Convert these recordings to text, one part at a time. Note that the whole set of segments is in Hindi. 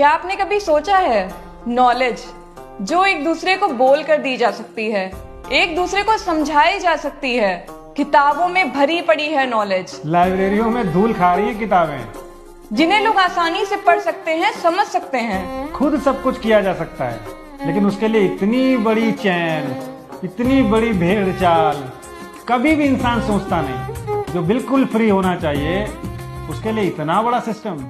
क्या आपने कभी सोचा है, नॉलेज जो एक दूसरे को बोल कर दी जा सकती है, एक दूसरे को समझाई जा सकती है, किताबों में भरी पड़ी है नॉलेज, लाइब्रेरियों में धूल खा रही है किताबें, जिन्हें लोग आसानी से पढ़ सकते हैं, समझ सकते हैं। खुद सब कुछ किया जा सकता है, लेकिन उसके लिए इतनी बड़ी चैन, इतनी बड़ी भेड़ चाल कभी भी इंसान सोचता नहीं। जो बिल्कुल फ्री होना चाहिए उसके लिए इतना बड़ा सिस्टम।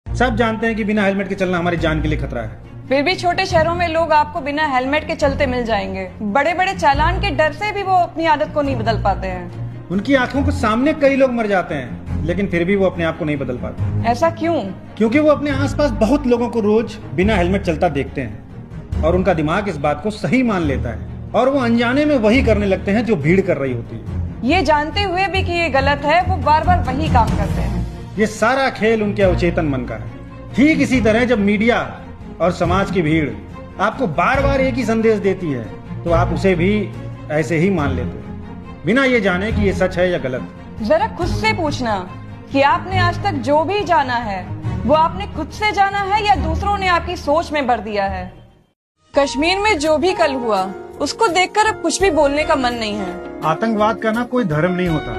सब जानते हैं कि बिना हेलमेट के चलना हमारी जान के लिए खतरा है, फिर भी छोटे शहरों में लोग आपको बिना हेलमेट के चलते मिल जाएंगे। बड़े बड़े चालान के डर से भी वो अपनी आदत को नहीं बदल पाते हैं। उनकी आंखों के सामने कई लोग मर जाते हैं, लेकिन फिर भी वो अपने आप को नहीं बदल पाते। ऐसा क्यों? क्योंकि वो अपने आसपास बहुत लोगों को रोज बिना हेलमेट चलता देखते हैं और उनका दिमाग इस बात को सही मान लेता है और वो अनजाने में वही करने लगते हैं जो भीड़ कर रही होती है। ये जानते हुए भी कि ये गलत है, वो बार बार वही काम करते हैं। ये सारा खेल उनके अवचेतन मन का है। ठीक इसी तरह जब मीडिया और समाज की भीड़ आपको बार बार एक ही संदेश देती है तो आप उसे भी ऐसे ही मान लेते हो, बिना ये जाने कि ये सच है या गलत। जरा खुद से पूछना कि आपने आज तक जो भी जाना है वो आपने खुद से जाना है या दूसरों ने आपकी सोच में भर दिया है। कश्मीर में जो भी कल हुआ उसको देखकर अब कुछ भी बोलने का मन नहीं है। आतंकवाद का ना कोई धर्म नहीं होता,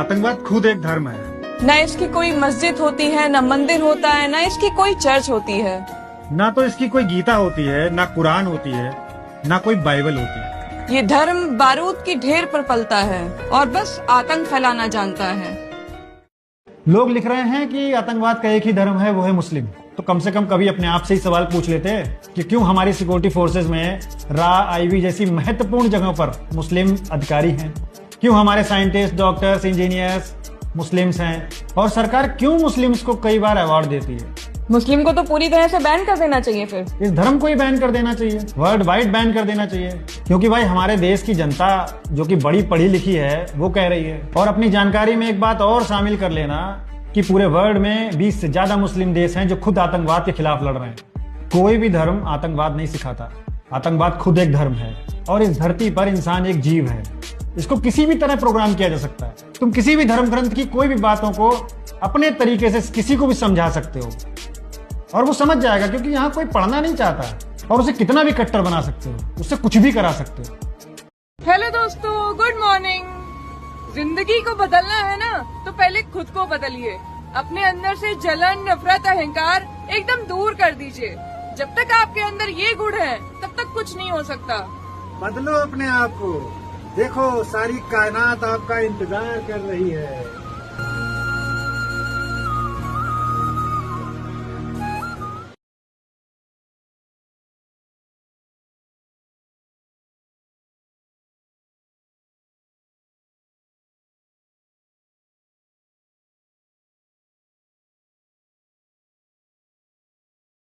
आतंकवाद खुद एक धर्म है। न इसकी कोई मस्जिद होती है, न मंदिर होता है, न इसकी कोई चर्च होती है, ना तो इसकी कोई गीता होती है, ना कुरान होती है, ना कोई बाइबल होती है। ये धर्म बारूद की ढेर पर पलता है और बस आतंक फैलाना जानता है। लोग लिख रहे हैं कि आतंकवाद का एक ही धर्म है, वो है मुस्लिम। तो कम से कम कभी अपने आप से ही सवाल पूछ लेते हैं कि क्यों हमारी सिक्योरिटी फोर्सेज में रा, आईबी जैसी महत्वपूर्ण जगहों पर मुस्लिम अधिकारी हैं, क्यों हमारे साइंटिस्ट, डॉक्टर्स, इंजीनियर्स मुस्लिम्स हैं, और सरकार क्यों मुस्लिम्स को कई बार अवार्ड देती है। मुस्लिम को तो पूरी तरह से बैन कर देना चाहिए, फिर इस धर्म को ही बैन कर देना चाहिए, वर्ल्ड वाइड बैन कर देना चाहिए। क्योंकि भाई हमारे देश की जनता जो कि बड़ी पढ़ी लिखी है वो कह रही है। और अपनी जानकारी में एक बात और शामिल कर लेना कि पूरे वर्ल्ड में 20 से ज्यादा मुस्लिम देश हैं जो खुद आतंकवाद के खिलाफ लड़ रहे हैं। कोई भी धर्म आतंकवाद नहीं सिखाता, आतंकवाद खुद एक धर्म है। और इस धरती पर इंसान एक जीव है, इसको किसी भी तरह प्रोग्राम किया जा सकता है। तुम किसी भी धर्म ग्रंथ की कोई भी बातों को अपने तरीके से किसी को भी समझा सकते हो और वो समझ जाएगा, क्योंकि यहाँ कोई पढ़ना नहीं चाहता। और उसे कितना भी कट्टर बना सकते हो, उससे कुछ भी करा सकते हो। हेलो दोस्तों, गुड मॉर्निंग। जिंदगी को बदलना है ना, तो पहले खुद को बदलिए। अपने अंदर से जलन, नफरत, अहंकार एकदम दूर कर दीजिए। जब तक आपके अंदर ये गुण है तब तक कुछ नहीं हो सकता। बदलो अपने आप को, देखो सारी कायनात आपका इंतजार कर रही है।